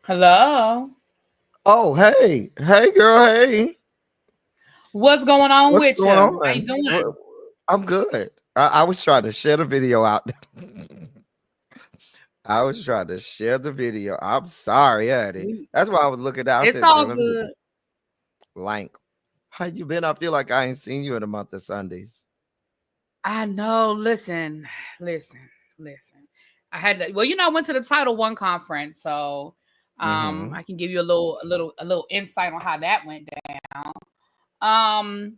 Hello. Oh, hey, girl, hey, What's going on what's with you? going How you on? doing? I'm good. I was trying to share the video out. I was trying to share the video. I'm sorry, Eddie. We- That's why I was looking down. I It's said, "Girl, all let me get good. this link." How you been? I feel like I ain't seen you in a month of Sundays. I know. Listen. I had to, well, I went to the Title One conference, so Mm-hmm. I can give you a little insight on how that went down. Um,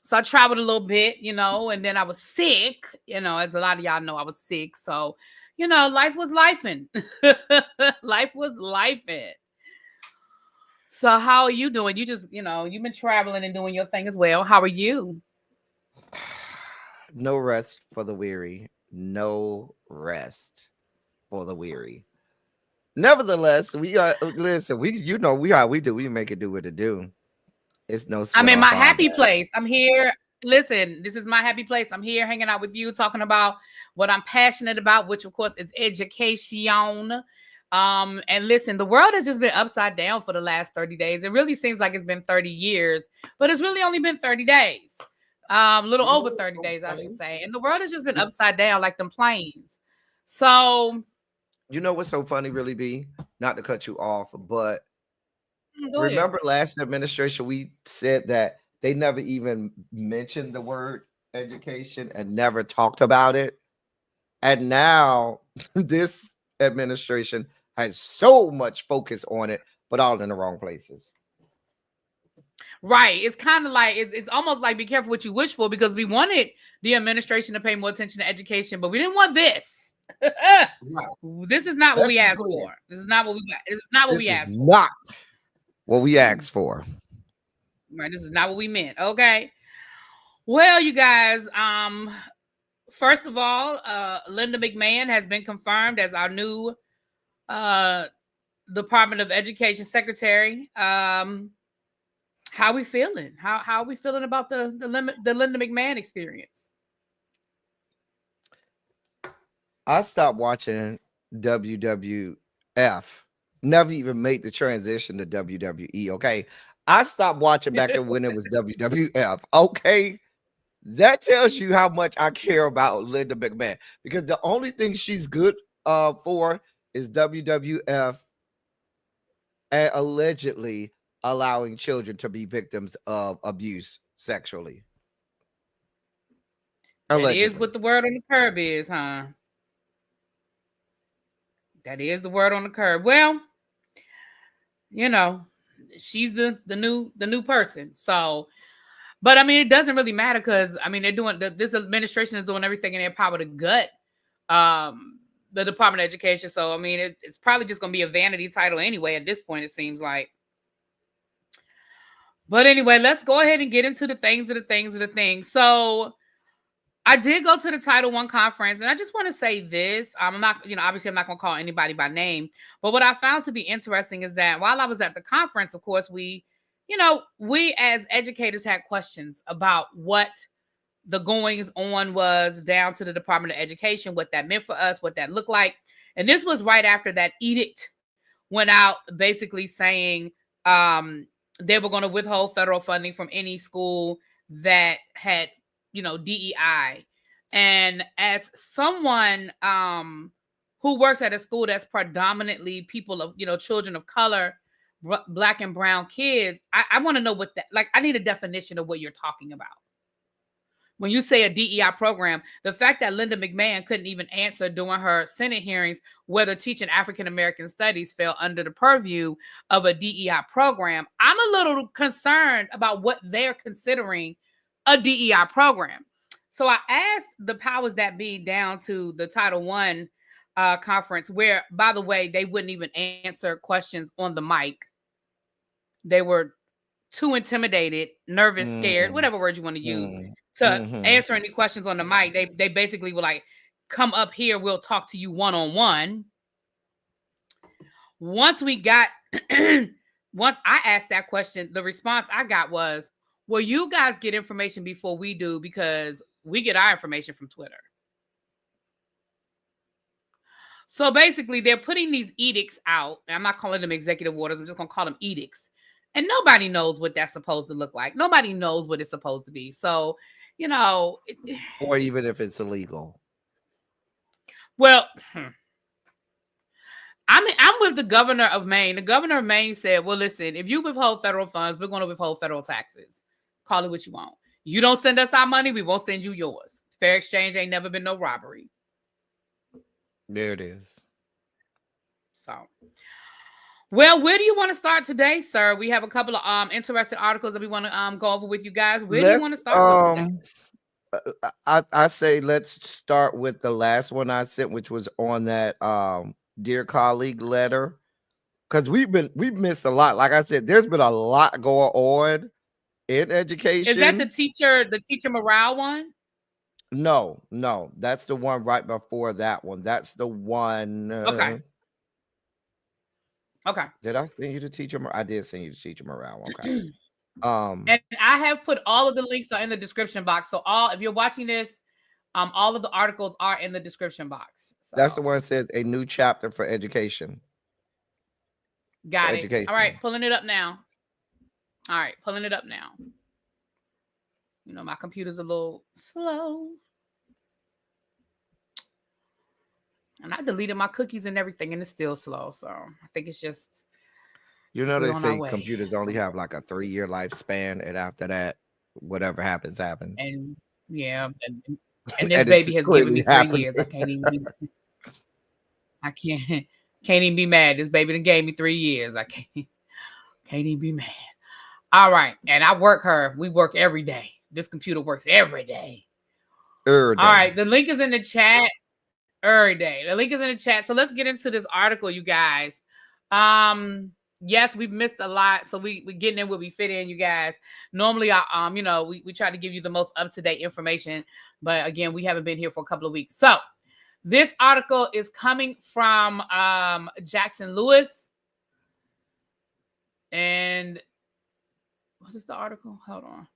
so I traveled a little bit, and then I was sick. As a lot of y'all know, I was sick. So, life was lifing. Life was lifing. So how are you doing? You just, you've been traveling and doing your thing as well. How are you? No rest for the weary. No rest for the weary. Nevertheless, we are listen. We do. We make it do what it do. It's no I'm sweat in my off our happy back. place. I'm here. Listen, this is my happy place. I'm here hanging out with you, talking about what I'm passionate about, which of course is education. And listen, the world has just been upside down for the last 30 days. It really seems like it's been 30 years, but it's really only been 30 days. A little You know over what's 30 so days, I should funny? say. And the world has just been You, upside down like them planes. So you know what's so funny, really be not to cut you off, but go ahead. remember last administration we said that they never even mentioned the word education and never talked about it, and now this administration has so much focus on it, but all in the wrong places. Right. It's kind of like it's almost like be careful what you wish for because we wanted the administration to pay more attention to education, but we didn't want this. Right. This is not what Let's we be asked clear. for. This is not what we got. This is not what we This is asked for. not what we asked for. Right. This is not what we meant. Okay. Well, you guys, first of all, Linda McMahon has been confirmed as our new uh Department of Education Secretary. How we feeling? How are we feeling about the Linda McMahon experience? I stopped watching WWF. Never even made the transition to WWE. Okay. I stopped watching back when it was WWF. Okay. That tells you how much I care about Linda McMahon because the only thing she's good for is WWF and allegedly allowing children to be victims of abuse sexually. That is Allegedly. what the word on the curb is, huh? That is the word on the curb. Well, you know, she's the new person. So, but I mean, it doesn't really matter because I mean, this administration is doing everything in their power to gut the Department of Education. So, I mean, it's probably just going to be a vanity title anyway. At this point, it seems like. But anyway, let's go ahead and get into the things of the things of the things. So, I did go to the Title One conference, and I just want to say this. I'm not, obviously, I'm not going to call anybody by name, but what I found to be interesting is that while I was at the conference, of course, we as educators had questions about what the goings on was down to the Department of Education, what that meant for us, what that looked like. And this was right after that edict went out, basically saying they were going to withhold federal funding from any school that had DEI. And as someone who works at a school that's predominantly people of children of color, black and brown kids, I want to know what that, like, I need a definition of what you're talking about when you say a DEI program. The fact that Linda McMahon couldn't even answer during her Senate hearings whether teaching African American studies fell under the purview of a DEI program, I'm a little concerned about what they're considering a DEI program. So I asked the powers that be down to the Title One conference, where, by the way, they wouldn't even answer questions on the mic. They were too intimidated, nervous, scared, Mm, whatever word you want to use, mm, to mhm. answer any questions on the mic. They basically were like, "Come up here, we'll talk to you one on one." Once we got, once I asked that question, the response I got was, "Well, you guys get information before we do because we get our information from Twitter." So basically, they're putting these edicts out. I'm not calling them executive orders. I'm just going to call them edicts. And nobody knows what that's supposed to look like. Nobody knows what it's supposed to be. So, or even if it's illegal. Well, I'm with the governor of Maine. The governor of Maine said, well, listen, if you withhold federal funds, we're going to withhold federal taxes. Call it what you want. You don't send us our money, we won't send you yours. Fair exchange ain't never been no robbery. There it is. So, well, where do you want to start today, sir? We have a couple of interesting articles that we want to go over with you guys. Where do you want to start with today? I say let's start with the last one I sent, which was on that dear colleague letter, because we've missed a lot. Like I said, there's been a lot going on in education. Is that the teacher morale one? No, that's the one right before that one. That's the one. Okay. Did I send you the teacher? I did send you the teacher morale. Okay. And I have put all of the links are in the description box. So if you're watching this, all of the articles are in the description box. So. That's the one that says a new chapter for education. Got it. Education. All right, pulling it up now. My computer's a little slow. And I deleted my cookies and everything, and it's still slow. So I think it's just... they say computers only have like a 3-year lifespan, and after that, whatever happens. And yeah, and this baby has given me 3 years. I can't even be mad. This baby done gave me 3 years. I can't even be mad. All right, and we work every day. This computer works every day. All right, the link is in the chat. Every day. The link is in the chat. So let's get into this article, you guys. Yes, we've missed a lot. So we getting in where we fit in, you guys. Normally, we try to give you the most up-to-date information. But again, we haven't been here for a couple of weeks. So this article is coming from Jackson Lewis. And what is the article? Hold on.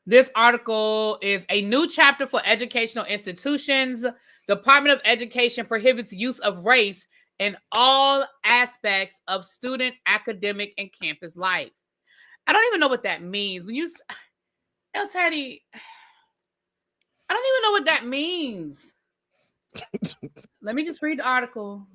This article is a new chapter for educational institutions. Department of Education prohibits use of race in all aspects of student, academic, and campus life. I don't even know what that means. When El Teddy, I don't even know what that means. Let me just read the article.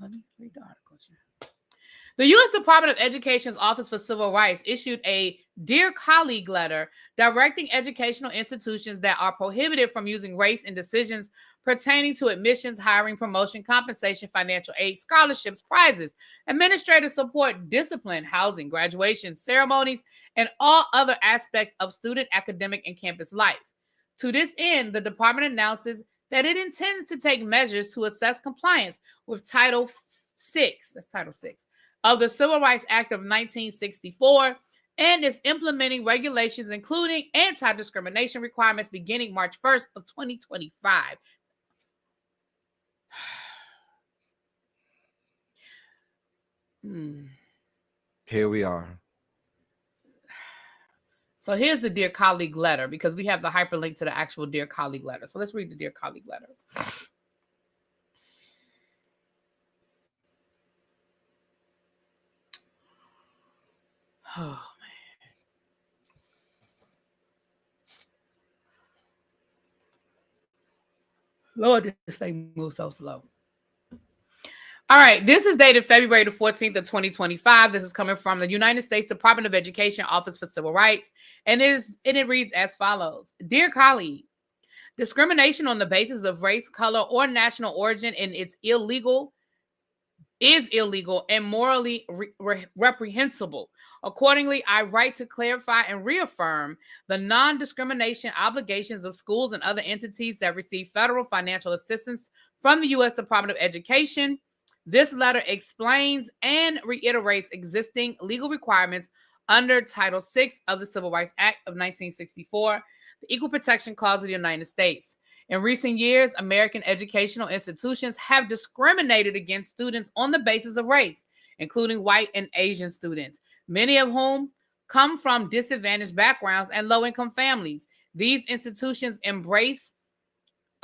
The U.S. Department of Education's Office for Civil Rights issued a Dear Colleague letter directing educational institutions that are prohibited from using race in decisions pertaining to admissions, hiring, promotion, compensation, financial aid, scholarships, prizes, administrative support, discipline, housing, graduation, ceremonies, and all other aspects of student, academic, and campus life. To this end, the department announces that it intends to take measures to assess compliance with Title VI. That's Title VI. Of the Civil Rights Act of 1964 and is implementing regulations including anti-discrimination requirements beginning March 1st of 2025. Here we are. So here's the Dear Colleague letter because we have the hyperlink to the actual Dear Colleague letter. So let's read the Dear Colleague letter. Oh, man. Lord, this thing moves so slow. All right, this is dated February the 14th of 2025. This is coming from the United States Department of Education Office for Civil Rights, and it reads as follows. Dear colleague, discrimination on the basis of race, color, or national origin is illegal and morally reprehensible. Accordingly, I write to clarify and reaffirm the non-discrimination obligations of schools and other entities that receive federal financial assistance from the U.S. Department of Education. This letter explains and reiterates existing legal requirements under Title VI of the Civil Rights Act of 1964, the Equal Protection Clause of the United States. In recent years, American educational institutions have discriminated against students on the basis of race, including white and Asian students, many of whom come from disadvantaged backgrounds and low-income families. These institutions embrace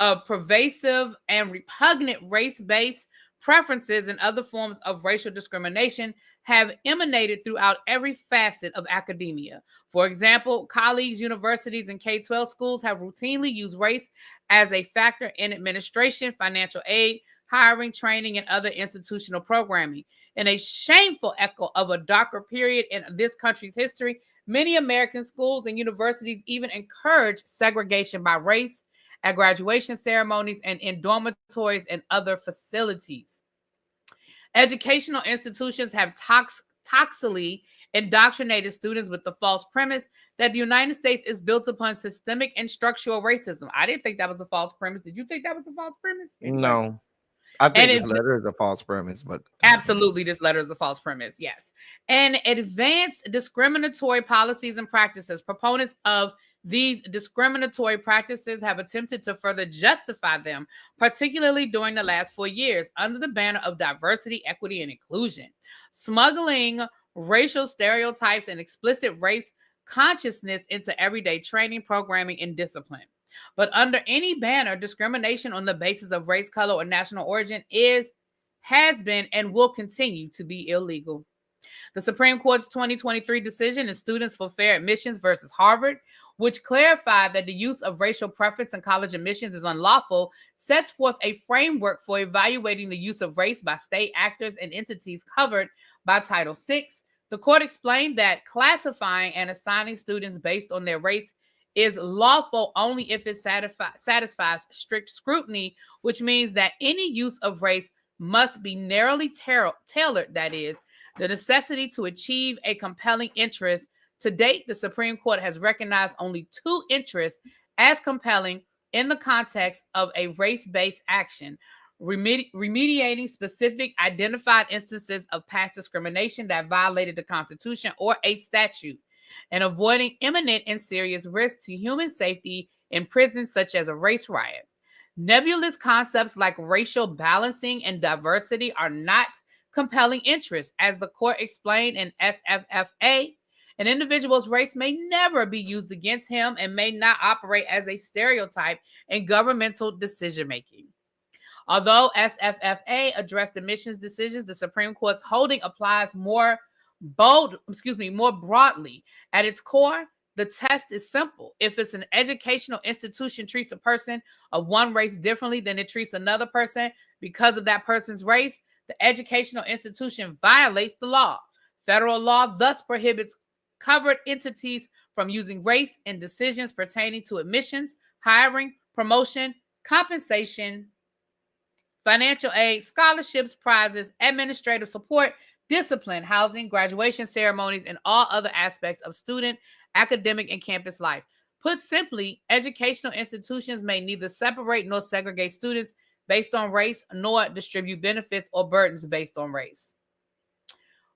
of pervasive and repugnant race-based preferences and other forms of racial discrimination have emanated throughout every facet of academia. For example, colleges, universities, and K-12 schools have routinely used race as a factor in administration, financial aid, hiring, training, and other institutional programming. In a shameful echo of a darker period in this country's history, many American schools and universities even encourage segregation by race at graduation ceremonies and in dormitories and other facilities. Educational institutions have toxically indoctrinated students with the false premise that the United States is built upon systemic and structural racism. I didn't think that was a false premise. Did you think that was a false premise? Anyway. No. I think this letter is a false premise, but absolutely, this letter is a false premise. Yes. And advanced discriminatory policies and practices. Proponents of these discriminatory practices have attempted to further justify them, particularly during the last 4 years, under the banner of diversity, equity, and inclusion, smuggling racial stereotypes and explicit race consciousness into everyday training, programming, and discipline. But under any banner, discrimination on the basis of race, color, or national origin has been, and will continue to be illegal. The Supreme Court's 2023 decision in Students for Fair Admissions versus Harvard, which clarified that the use of racial preference in college admissions is unlawful, sets forth a framework for evaluating the use of race by state actors and entities covered by Title VI. The court explained that classifying and assigning students based on their race is lawful only if it satisfies strict scrutiny, which means that any use of race must be narrowly tailored, that is, the necessity to achieve a compelling interest. To date, the Supreme Court has recognized only 2 interests as compelling in the context of a race-based action: remediating specific identified instances of past discrimination that violated the Constitution or a statute, and avoiding imminent and serious risk to human safety in prisons, such as a race riot. Nebulous concepts like racial balancing and diversity are not compelling interests. As the court explained in SFFA, an individual's race may never be used against him and may not operate as a stereotype in governmental decision-making. Although SFFA addressed admissions decisions, the Supreme Court's holding applies more broadly. At its core, the test is simple. If it's an educational institution treats a person of one race differently than it treats another person because of that person's race, the educational institution violates the law. Federal law thus prohibits covered entities from using race in decisions pertaining to admissions, hiring, promotion, compensation, financial aid, scholarships, prizes, administrative support, discipline, housing, graduation ceremonies, and all other aspects of student, academic, and campus life. Put simply, educational institutions may neither separate nor segregate students based on race, nor distribute benefits or burdens based on race.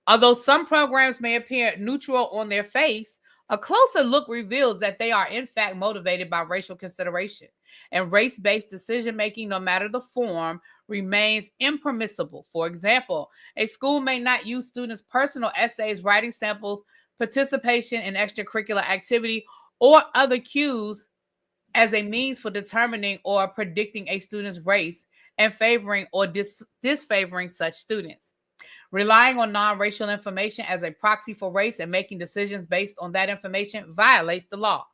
Although some programs may appear neutral on their face, a closer look reveals that they are in fact motivated by racial consideration, and race-based decision-making, no matter the form, remains impermissible. For example, a school may not use students' personal essays, writing samples, participation in extracurricular activity, or other cues as a means for determining or predicting a student's race and favoring or disfavoring such students. Relying on non-racial information as a proxy for race and making decisions based on that information violates the law.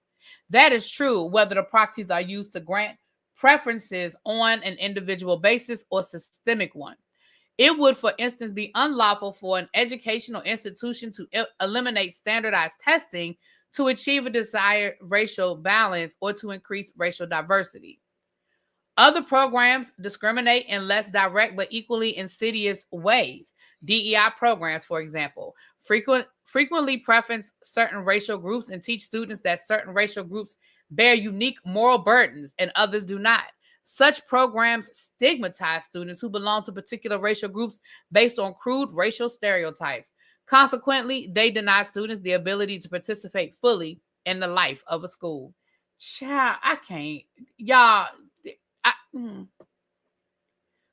That is true whether the proxies are used to grant preferences on an individual basis or systemic one. It would, for instance, be unlawful for an educational institution to eliminate standardized testing to achieve a desired racial balance or to increase racial diversity. Other programs discriminate in less direct but equally insidious ways. DEI programs, for example, frequently preference certain racial groups and teach students that certain racial groups bear unique moral burdens and others do not. Such programs stigmatize students who belong to particular racial groups based on crude racial stereotypes. Consequently, they deny students the ability to participate fully in the life of a school. Child, I can't. Y'all,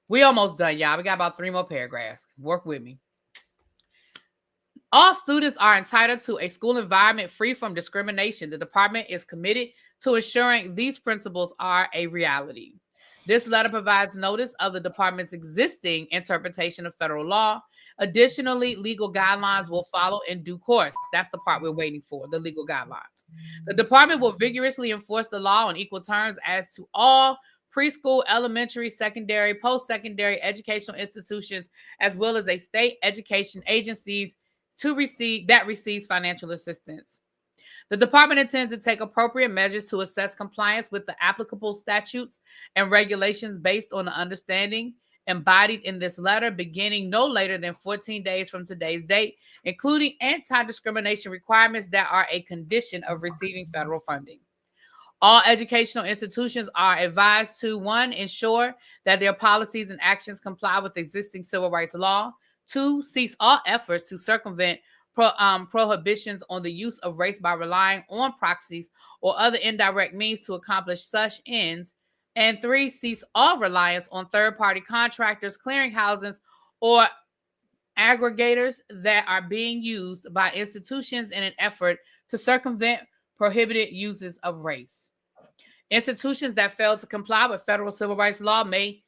we almost done, y'all. We got about 3 more paragraphs. Work with me. All students are entitled to a school environment free from discrimination. The department is committed to ensuring these principles are a reality. This letter provides notice of the department's existing interpretation of federal law. Additionally, legal guidelines will follow in due course. That's the part we're waiting for, the legal guidelines. The department will vigorously enforce the law on equal terms as to all preschool, elementary, secondary, post-secondary educational institutions, as well as a state education agencies that receives financial assistance. The department intends to take appropriate measures to assess compliance with the applicable statutes and regulations based on the understanding embodied in this letter, beginning no later than 14 days from today's date, including anti-discrimination requirements that are a condition of receiving federal funding. All educational institutions are advised to, 1, ensure that their policies and actions comply with existing civil rights law. 2, cease all efforts to circumvent prohibitions on the use of race by relying on proxies or other indirect means to accomplish such ends. And 3, cease all reliance on third-party contractors, clearinghouses, or aggregators that are being used by institutions in an effort to circumvent prohibited uses of race. Institutions that fail to comply with federal civil rights law may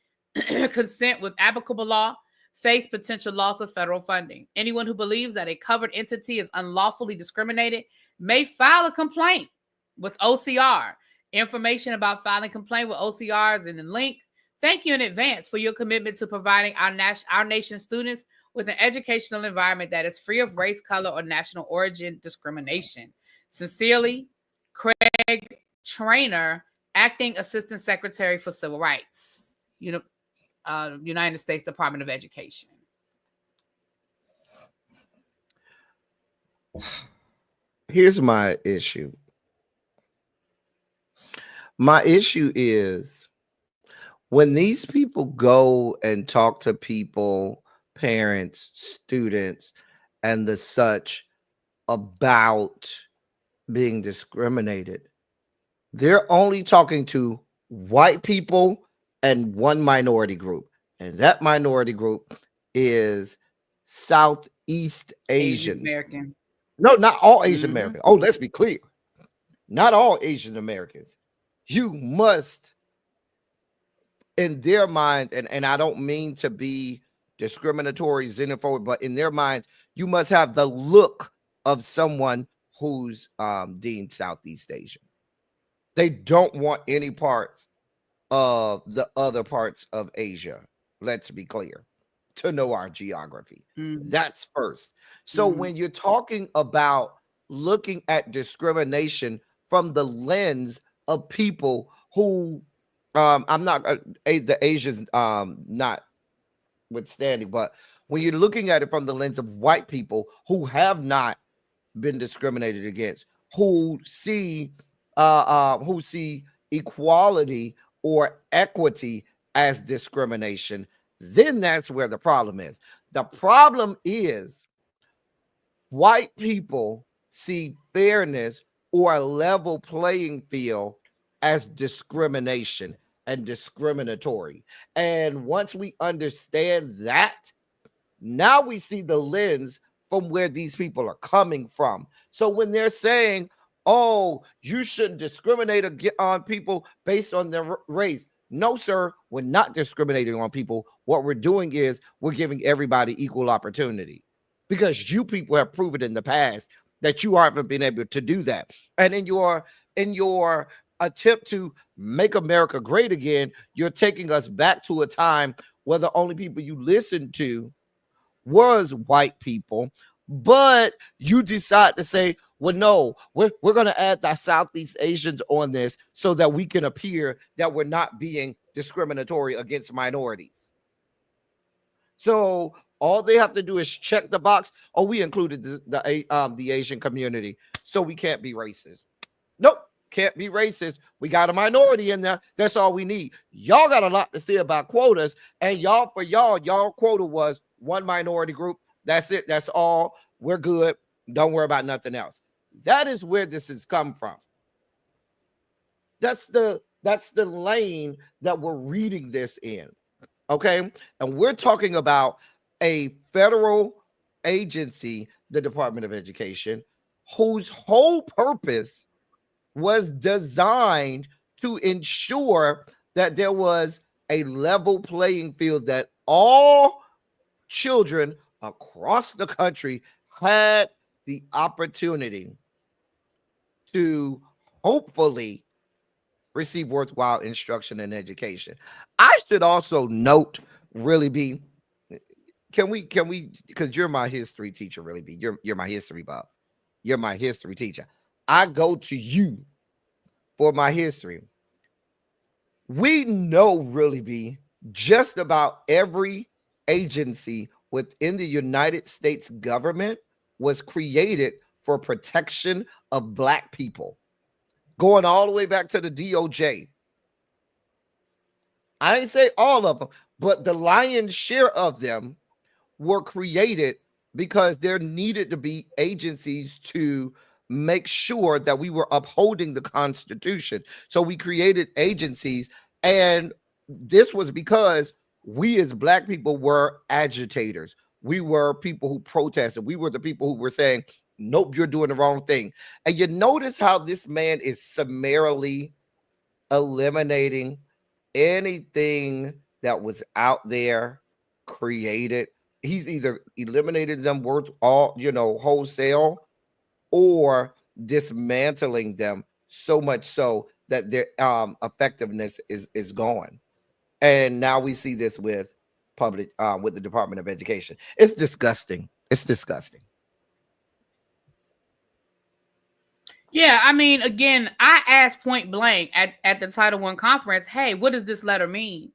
consent with applicable law face potential loss of federal funding. Anyone who believes that a covered entity is unlawfully discriminated may file a complaint with OCR. Information about filing complaint with OCR is in the link. Thank you in advance for your commitment to providing our nation's students with an educational environment that is free of race, color, or national origin discrimination. Sincerely, Craig Trainer, Acting Assistant Secretary for Civil Rights, United States Department of Education. Here's my issue. My issue is when these people go and talk to people, parents, students, and the such about being discriminated, they're only talking to white people and one minority group. And that minority group is Southeast Asians. American. No, not all Asian Americans. Oh, let's be clear. Not all Asian Americans. You must, in their minds, and I don't mean to be discriminatory, xenophobic, but in their minds, you must have the look of someone who's deemed Southeast Asian. They don't want any parts of the other parts of Asia. Let's be clear, to know our geography. That's first. So when you're talking about looking at discrimination from the lens of people who, I'm not the Asians, not withstanding, but when you're looking at it from the lens of white people who have not been discriminated against, who see equality or equity as discrimination, then that's where the problem is. The problem is white people see fairness or a level playing field as discrimination and discriminatory. And once we understand that, now we see the lens from where these people are coming from. So when they're saying, oh, you shouldn't discriminate on people based on their race. No, sir, we're not discriminating on people. What we're doing is we're giving everybody equal opportunity, because you people have proven in the past that you haven't been able to do that. And in your attempt to make America great again, you're taking us back to a time where the only people you listened to was white people, but you decide to say, well, no, we're going to add the Southeast Asians on this so that we can appear that we're not being discriminatory against minorities. So all they have to do is check the box. Oh, we included the Asian community, so we can't be racist. Nope, can't be racist. We got a minority in there. That's all we need. Y'all got a lot to say about quotas, and y'all quota was one minority group. That's it. That's all. We're good. Don't worry about nothing else. That is where this has come from. That's the lane that we're reading this in. Okay. And we're talking about a federal agency, the Department of Education, whose whole purpose was designed to ensure that there was a level playing field, that all children across the country had the opportunity to hopefully receive worthwhile instruction and education. I should also note, really be, can we, because you're my history teacher, really be, you're my history buff. You're my history teacher. I go to you for my history. We know, really be, just about every agency within the United States government was created for protection of Black people, going all the way back to the DOJ. I ain't say all of them, but the lion's share of them were created because there needed to be agencies to make sure that we were upholding the Constitution. So we created agencies, and this was because we as Black people were agitators. We were people who protested. We were the people who were saying, nope, you're doing the wrong thing. And you notice how this man is summarily eliminating anything that was out there created. He's either eliminated them worth all, wholesale, or dismantling them so much so that their effectiveness is gone. And now we see this with with the Department of Education. It's disgusting. It's disgusting. Yeah, I mean, again, I asked point blank at the Title I conference, hey, what does this letter mean?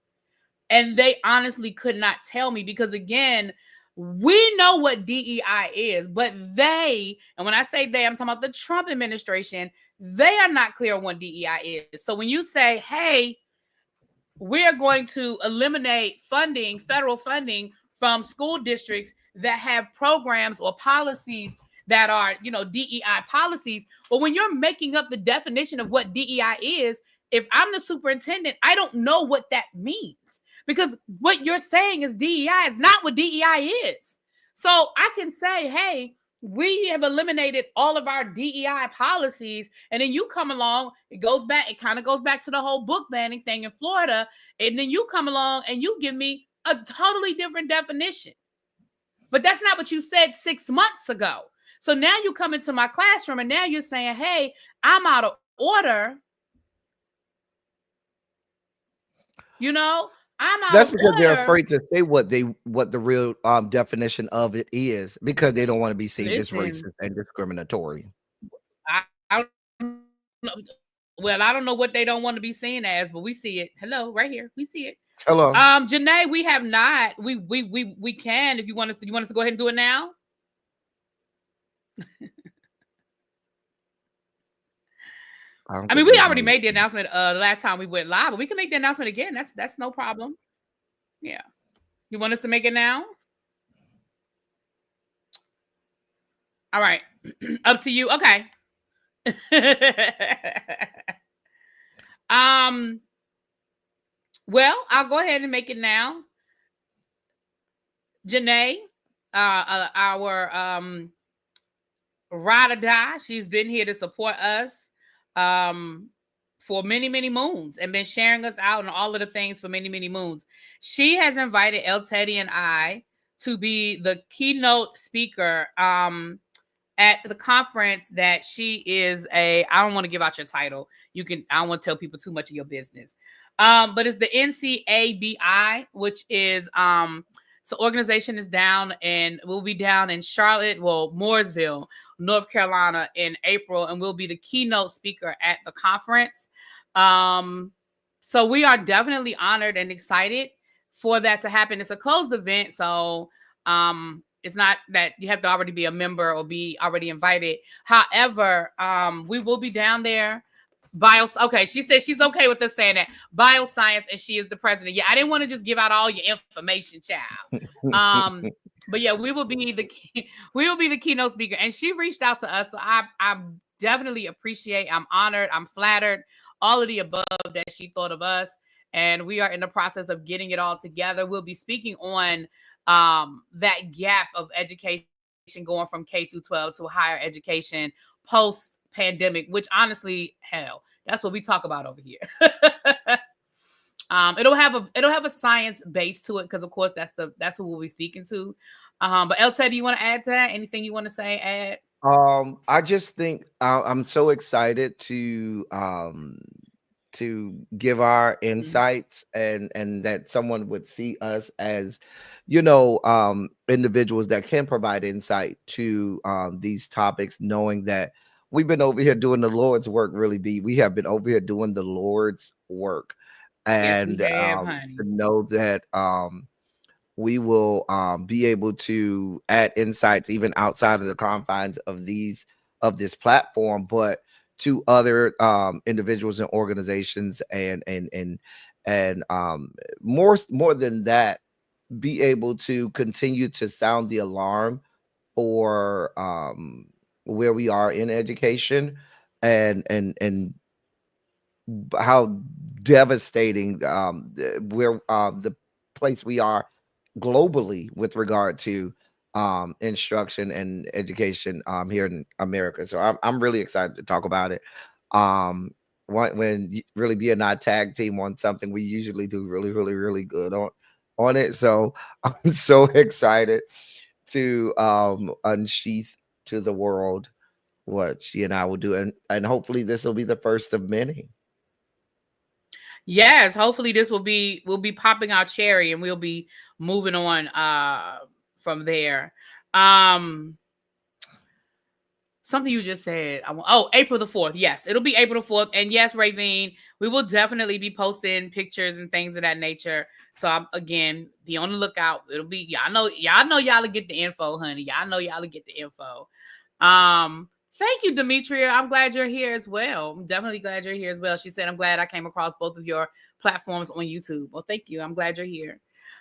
And they honestly could not tell me, because, again, we know what DEI is, but they, and when I say they, I'm talking about the Trump administration, they are not clear on what DEI is. So when you say, hey, we're going to eliminate funding, federal funding from school districts that have programs or policies that are, DEI policies. But when you're making up the definition of what DEI is, if I'm the superintendent, I don't know what that means, because what you're saying is DEI is not what DEI is. So I can say, hey, we have eliminated all of our DEI policies, and then you come along, it kind of goes back to the whole book banning thing in Florida, and then you come along and you give me a totally different definition. But that's not what you said 6 months ago. So now you come into my classroom and now you're saying, hey, I'm out of order. I'm out That's of because order. they're afraid to say what the real definition of it is, because they don't want to be seen as racist and discriminatory. I don't know what they don't want to be seen as, but we see it. Hello, right here. We see it. Hello. Janae, we have not. We can, if you want us to go ahead and do it now. I mean, we already made the announcement last time we went live, but we can make the announcement again. That's no problem. Yeah. You want us to make it now? All right. Up to you. Okay. Well, I'll go ahead and make it now. Janae, our ride or die, she's been here to support us for many, many moons, and been sharing us out and all of the things for many, many moons. She has invited El Teddy and I to be the keynote speaker at the conference that she is I don't want to give out your title. I don't want to tell people too much of your business. But it's the NCABI, which is so organization is down, and we'll be down in Charlotte, Mooresville, North Carolina in April, and we'll be the keynote speaker at the conference. So we are definitely honored and excited for that to happen. It's a closed event, so it's not that you have to already be a member or be already invited. However, we will be down there. Okay, she said she's okay with us saying that. Bioscience, and she is the president. Yeah, I didn't want to just give out all your information, child. But yeah, we will be the keynote speaker, and she reached out to us. So I definitely appreciate. I'm honored. I'm flattered. All of the above that she thought of us, and we are in the process of getting it all together. We'll be speaking on that gap of education going from K through 12 to higher education post pandemic, which honestly, hell, that's what we talk about over here. It'll have a science base to it because of course that's who we'll be speaking to. But LT, do you want to add to that? Anything you want to say? Add? I just think I'm so excited to give our Mhm. insights and that someone would see us as individuals that can provide insight to these topics, knowing that we've been over here doing the Lord's work. Really, be we have been over here doing the Lord's work, Yes, we and have, to honey. know that we will be able to add insights even outside of the confines of this platform, but to other individuals and organizations, and more than that, be able to continue to sound the alarm for where we are in education, and how devastating where the place we are globally with regard to instruction and education here in America. So I'm really excited to talk about it. Um really be and I tag team on something, we usually do really good on it. So I'm so excited to unsheath to the world what she and I will do, and hopefully this will be the first of many. Yes, hopefully this will be popping our cherry and we'll be moving on from there. Um Something you just said. Oh, April the 4th. Yes, it'll be April the 4th. And yes, Ravine, we will definitely be posting pictures and things of that nature. So again, be on the lookout. It'll be y'all will get the info, honey. Y'all know y'all will get the info. Thank you, Demetria. I'm glad you're here as well. I'm definitely glad you're here as well. She said, I'm glad I came across both of your platforms on YouTube. Well, thank you. I'm glad you're here.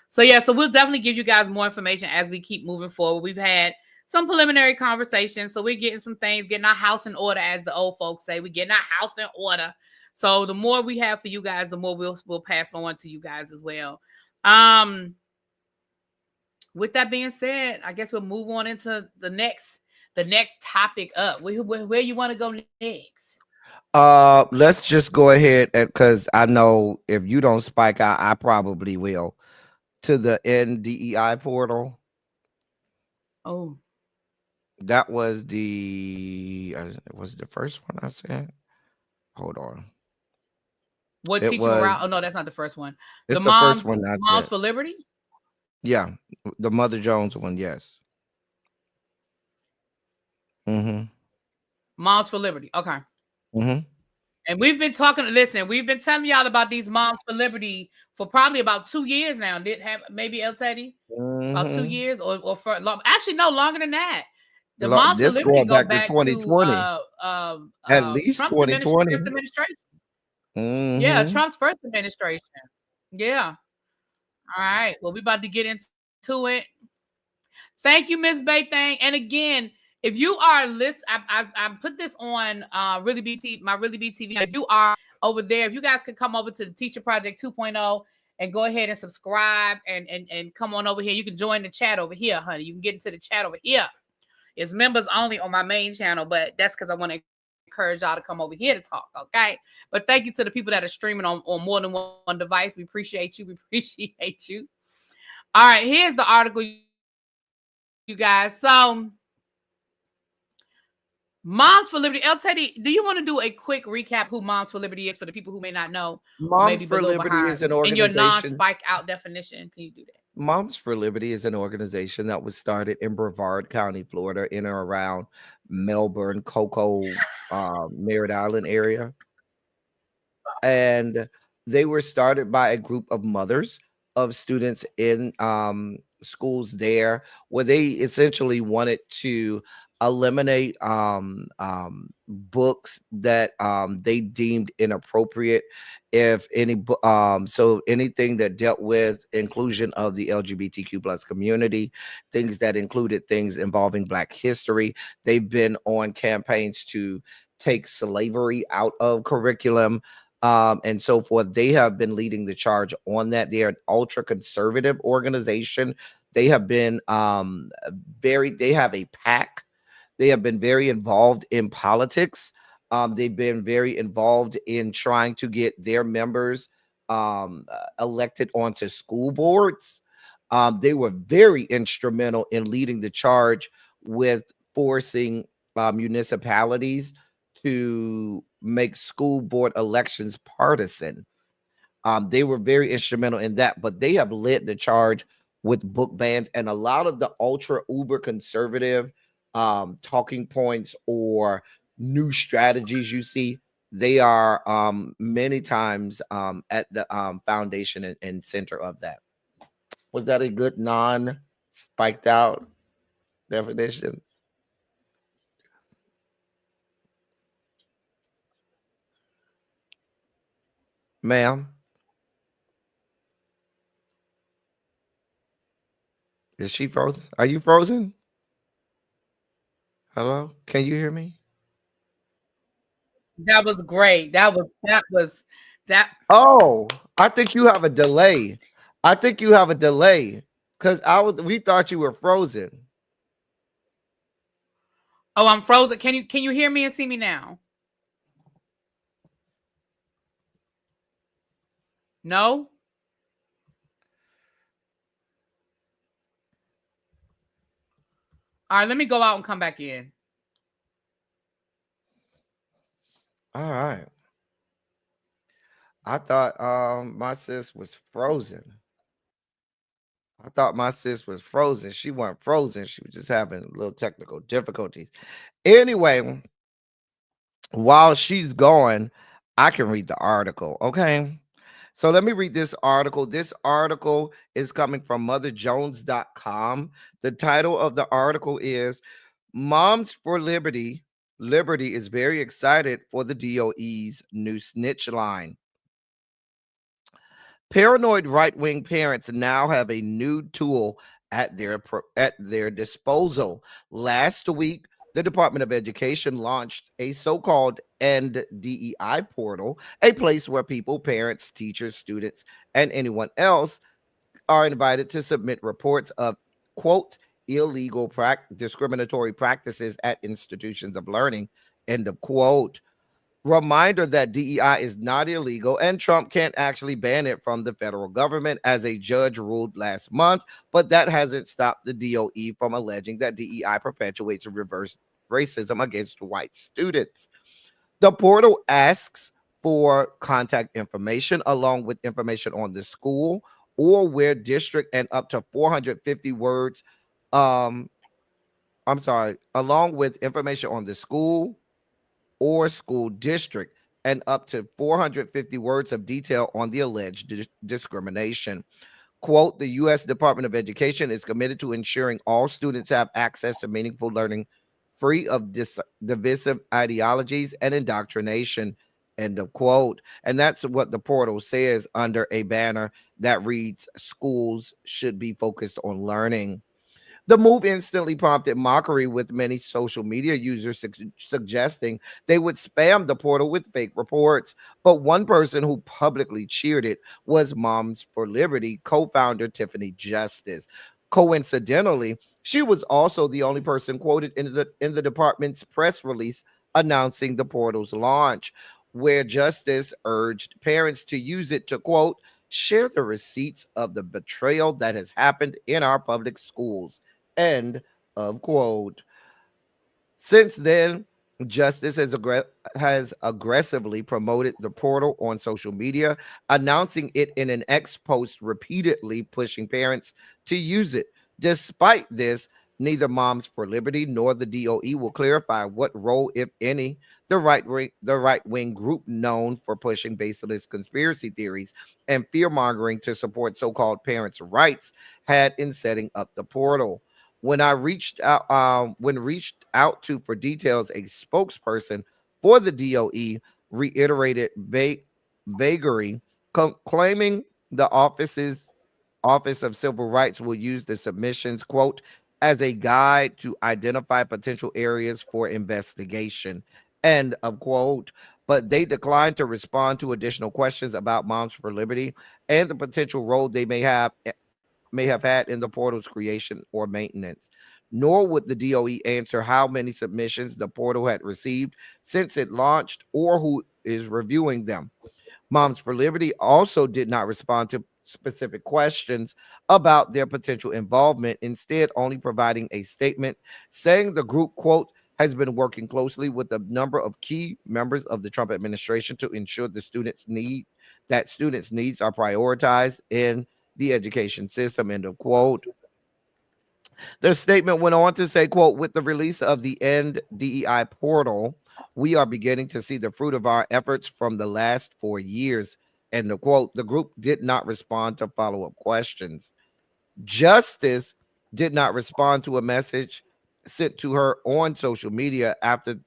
So yeah, so we'll definitely give you guys more information as we keep moving forward. We've had some preliminary conversations. So we're getting some things, getting our house in order, as the old folks say. We're getting our house in order. So the more we have for you guys, the more we'll pass on to you guys as well. Um, with that being said, I guess we'll move on into the next topic up. Where you want to go next? Let's just go ahead, and because I know if you don't spike out, I probably will, to the NDEI portal. Oh, That was the first one I said. Hold on. what It teaching was morale? Oh no, that's not the first one. The it's the first one I moms said. for liberty. Yeah, the Mother Jones one, yes. Mm-hmm. Moms for liberty. Okay. Mm-hmm. And we've been talking. Listen, we've been telling y'all about these moms for liberty for probably about 2 years now. Did have maybe El Teddy about two Mm-hmm. years or for long, actually no longer than that. The moms for This liberty going go back to back to 2020. At least Trump's first 2020. administration. Yeah, Mm-hmm. Trump's first administration. Yeah. All right. Well, we about to get into it. Thank you, Miss Baythang. And again, if you are I put this on Really BT, my Really BTV. If you are over there, if you guys could come over to the Teacher Project 2.0 and go ahead and subscribe and come on over here. You can join the chat over here, honey. You can get into the chat over here. It's members only on my main channel, but that's because I want to encourage y'all to come over here to talk, okay? But thank you to the people that are streaming on more than one device. We appreciate you. We appreciate you. All right, here's the article, you guys. So Moms for Liberty. El Teddy, do you want to do a quick recap who Moms for Liberty is for the people who may not know or maybe be a Moms little for Liberty behind is an in your organization. non-spike out definition? Can you do that? Moms for Liberty is an organization that was started in Brevard County, Florida, in or around Melbourne, Cocoa, Merritt Island area. And they were started by a group of mothers of students in schools there, where they essentially wanted to eliminate books that they deemed inappropriate, if any so anything that dealt with inclusion of the LGBTQ plus community, things that included things involving Black history. They've been on campaigns to take slavery out of curriculum, and so forth. They have been leading the charge on that. They are an ultra conservative organization. They have been they have a pack. They have been very involved in politics. They've been very involved in trying to get their members elected onto school boards. They were very instrumental in leading the charge with forcing municipalities to make school board elections partisan. They were very instrumental in that, but they have led the charge with book bans and a lot of the ultra uber conservative talking points or new strategies you see. They are many times at the foundation and center of that. Was that a good non spiked out definition, ma'am? Is she frozen? Are you frozen? Hello? Can you hear me? That was great. That. Oh, I think you have a delay. I think you have a delay because we thought you were frozen. Oh, I'm frozen. Can you hear me and see me now? No? All right, let me go out and come back in. All right. I thought my sis was frozen. I thought my sis was frozen. She wasn't frozen. She was just having little technical difficulties. Anyway, while she's gone, I can read the article. Okay. So let me read this article. This article is coming from motherjones.com. The title of the article is Moms for Liberty. Liberty is very excited for the DOE's new snitch line. Paranoid right-wing parents now have a new tool at their disposal. Last week, the Department of Education launched a so-called End DEI portal, a place where people, parents, teachers, students, and anyone else are invited to submit reports of quote illegal discriminatory practices at institutions of learning, end of quote. Reminder that DEI is not illegal and Trump can't actually ban it from the federal government, as a judge ruled last month, but that hasn't stopped the DOE from alleging that DEI perpetuates reverse racism against white students. The portal asks for contact information along with information on the school or where district and up to 450 words. Um, I'm sorry, along with information on the school or school district and up to 450 words of detail on the alleged discrimination. Quote, the U.S. Department of Education is committed to ensuring all students have access to meaningful learning free of divisive ideologies and indoctrination, end of quote. And that's what the portal says under a banner that reads, schools should be focused on learning. The move instantly prompted mockery, with many social media users suggesting they would spam the portal with fake reports. But one person who publicly cheered it was Moms for Liberty co-founder Tiffany Justice. Coincidentally, she was also the only person quoted in the department's press release announcing the portal's launch, where Justice urged parents to use it to quote share the receipts of the betrayal that has happened in our public schools. End of quote. Since then, Justice has aggressively promoted the portal on social media, announcing it in an X post, repeatedly pushing parents to use it. Despite this, neither Moms for Liberty nor the DOE will clarify what role, if any, the right wing group known for pushing baseless conspiracy theories and fear mongering to support so-called parents' rights had in setting up the portal. When reached out to for details, a spokesperson for the DOE reiterated vagary, claiming the Office of Civil Rights will use the submissions, quote, as a guide to identify potential areas for investigation, end of quote. But they declined to respond to additional questions about Moms for Liberty and the potential role they may have had in the portal's creation or maintenance. nor would the DOE answer how many submissions the portal had received since it launched or who is reviewing them. Moms for Liberty also did not respond to specific questions about their potential involvement, instead, only providing a statement saying the group, quote, has been working closely with a number of key members of the Trump administration to ensure students' needs are prioritized in the education system, end of quote. The statement went on to say, quote, with the release of the End DEI portal, we are beginning to see the fruit of our efforts from the last 4 years. And the quote, the group did not respond to follow-up questions. Justice did not respond to a message sent to her on social media after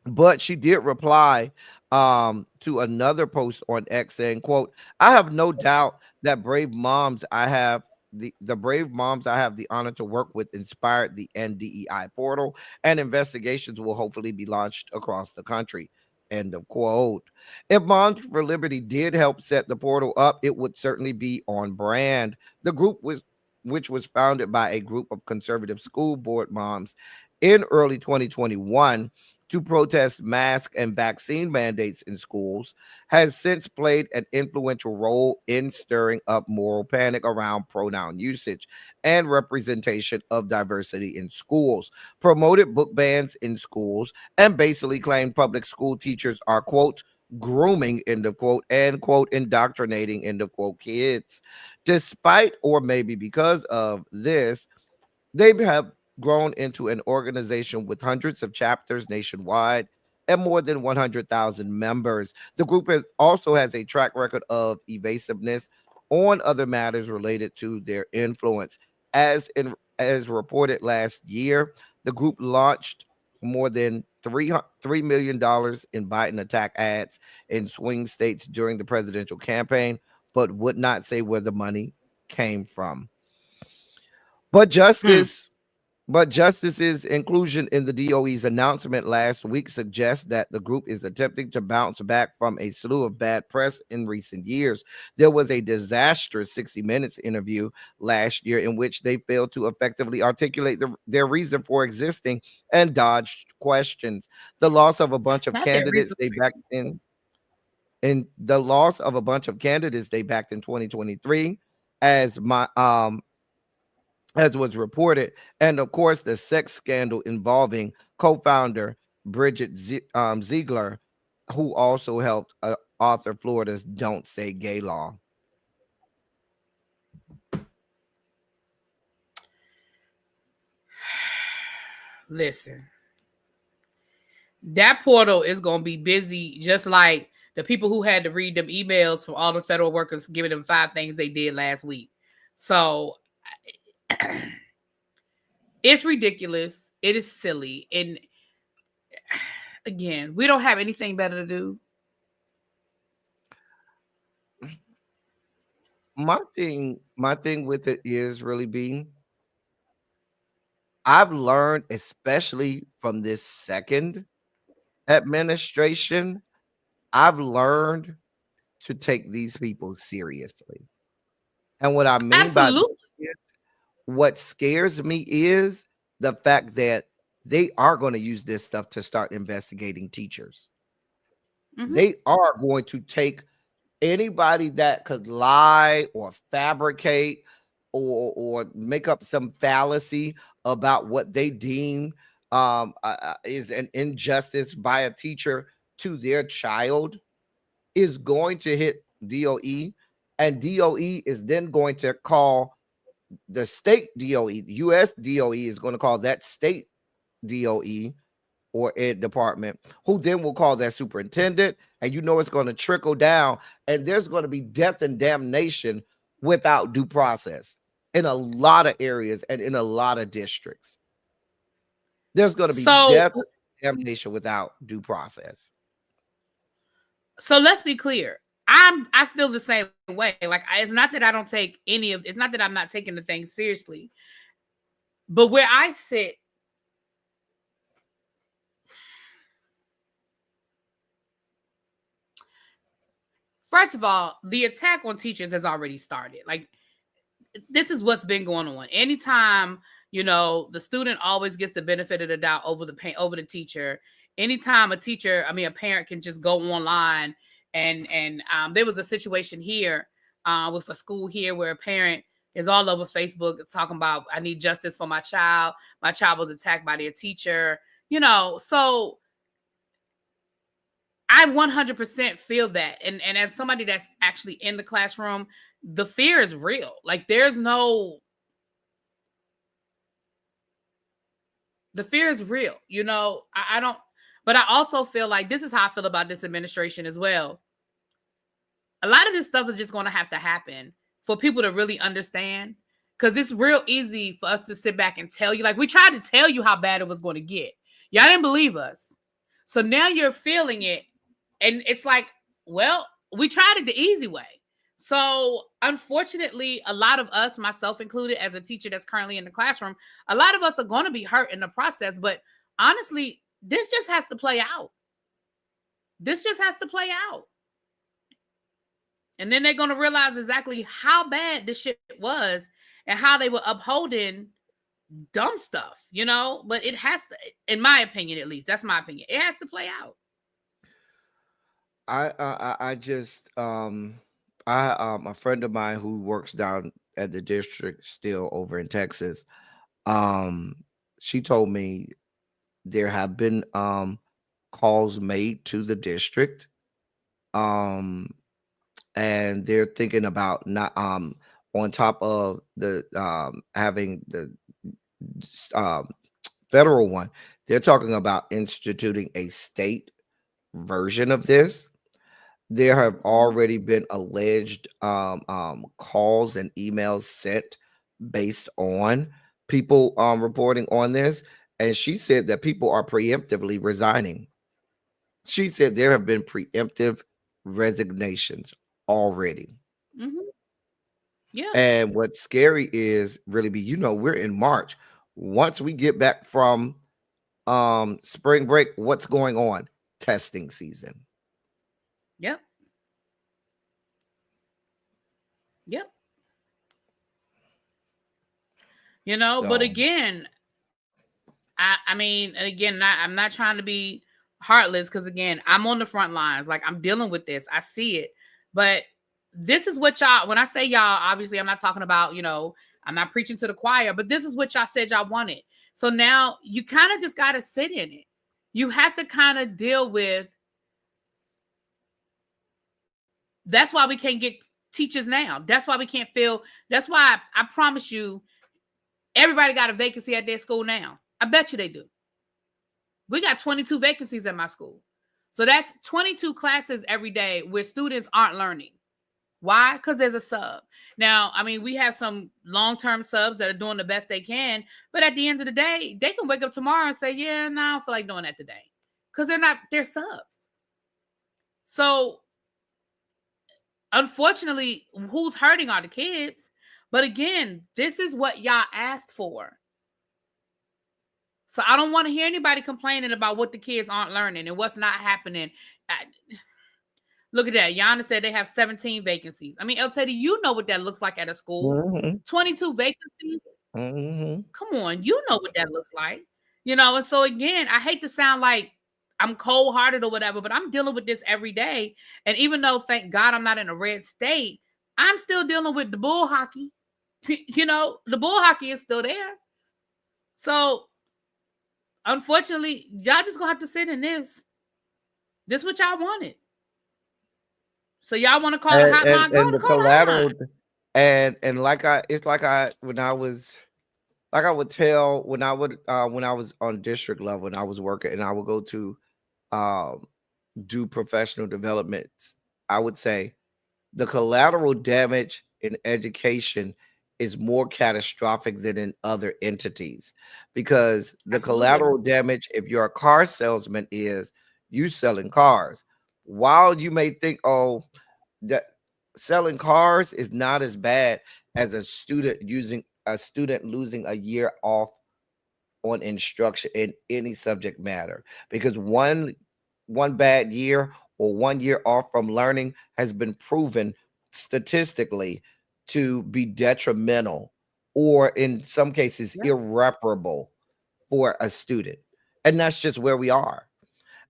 but she did reply to another post on X saying, quote, I have no doubt that the brave moms I have the honor to work with inspired the NDEI portal, and investigations will hopefully be launched across the country. End of quote. If Moms for Liberty did help set the portal up, it would certainly be on brand. The group was which was founded by a group of conservative school board moms in early 2021 to protest mask and vaccine mandates in schools, has since played an influential role in stirring up moral panic around pronoun usage and representation of diversity in schools, promoted book bans in schools, and basically claimed public school teachers are, quote, grooming, end of quote, and, quote, indoctrinating, end of quote, kids. Despite or maybe because of this, they have grown into an organization with hundreds of chapters nationwide and more than 100,000 members. The group also has a track record of evasiveness on other matters related to their influence. As reported last year, the group launched more than $3 million in Biden attack ads in swing states during the presidential campaign, but would not say where the money came from. But Hmm. Justice's inclusion in the DOE's announcement last week suggests that the group is attempting to bounce back from a slew of bad press in recent years. There was a disastrous 60 Minutes interview last year in which they failed to effectively articulate their reason for existing and dodged questions. The loss of a bunch of Not their candidates reason. they backed in the loss of a bunch of candidates they backed in 2023 as my as was reported, and of course, the sex scandal involving co-founder Ziegler, who also helped author Florida's "Don't Say Gay" law. Listen, that portal is going to be busy, just like the people who had to read them emails from all the federal workers giving them 5 things they did last week. So it's ridiculous. It is silly. And again, we don't have anything better to do. My thing with it is really being. I've learned, especially from this second administration, I've learned to take these people seriously. And what I mean by that Absolutely. is, what scares me is the fact that they are going to use this stuff to start investigating teachers. Mm-hmm. They are going to take anybody that could lie or fabricate or make up some fallacy about what they deem is an injustice by a teacher to their child is going to hit DOE, and DOE is then going to call the state DOE, US DOE is going to call that state DOE or ed department, who then will call that superintendent. And you know it's going to trickle down, and there's going to be death and damnation without due process in a lot of areas and in a lot of districts. There's going to be So death and damnation without due process. so let's be clear. I feel the same way. Like it's not that I don't take any of it's not that I'm not taking the thing seriously. But where I sit, first of all, the attack on teachers has already started. Like this is what's been going on. Anytime, the student always gets the benefit of the doubt over the teacher. Anytime a parent can just go online and there was a situation here with a school here where a parent is all over Facebook talking about, I need justice for my child. My child was attacked by their teacher. So I 100% feel that. And as somebody that's actually in the classroom, the fear is real. Like the fear is real. I don't, but I also feel like this is how I feel about this administration as well. A lot of this stuff is just going to have to happen for people to really understand, because it's real easy for us to sit back and tell you, like we tried to tell you how bad it was going to get. Y'all didn't believe us. So now you're feeling it. And it's like, well, we tried it the easy way. So unfortunately, a lot of us, myself included, as a teacher that's currently in the classroom, a lot of us are going to be hurt in the process. But honestly, this just has to play out. This just has to play out. And then they're going to realize exactly how bad this shit was and how they were upholding dumb stuff, But it has to, in my opinion, at least, that's my opinion, it has to play out. A friend of mine who works down at the district still over in Texas, she told me there have been calls made to the district, and they're thinking about not on top of the having the federal one, they're talking about instituting a state version of this. There have already been alleged calls and emails sent based on people reporting on this. And she said that people are preemptively resigning. She said there have been preemptive resignations already. Mm-hmm. Yeah. And what's scary is really we're in March. Once we get back from spring break, what's going on? Testing season. Yep. Yep. But again, I'm not trying to be heartless, because again, I'm on the front lines. Like, I'm dealing with this. I see it. But this is what y'all, when I say y'all, obviously I'm not talking about, I'm not preaching to the choir, but this is what y'all said y'all wanted. So now you kind of just got to sit in it. You have to kind of deal with. That's why we can't get teachers now. That's why we can't fill. That's why I promise you, everybody got a vacancy at their school now. I bet you they do. We got 22 vacancies at my school. So that's 22 classes every day where students aren't learning. Why? Because there's a sub. Now, we have some long-term subs that are doing the best they can, but at the end of the day, they can wake up tomorrow and say, yeah, no, I don't feel like doing that today. Because they're subs. So unfortunately, who's hurting are the kids. But again, this is what y'all asked for. So I don't want to hear anybody complaining about what the kids aren't learning and what's not happening. Look at that. Yana said they have 17 vacancies. El Teddy, you know what that looks like at a school. Mm-hmm. 22 vacancies. Mm-hmm. Come on. You know what that looks like. And so again, I hate to sound like I'm cold-hearted or whatever, but I'm dealing with this every day. And even though, thank God, I'm not in a red state, I'm still dealing with the bull hockey. The bull hockey is still there. So unfortunately, y'all just gonna have to sit in this. This is what y'all wanted. So y'all want to call the hotline? Go to call the hotline. And when I was on district level and I was working and I would go to do professional development, I would say the collateral damage in education is more catastrophic than in other entities, because the collateral damage, if you're a car salesman, is you selling cars. While you may think, that selling cars is not as bad as a student losing a year off on instruction in any subject matter, because one bad year or 1 year off from learning has been proven statistically to be detrimental or in some cases Yeah. irreparable for a student. And that's just where we are.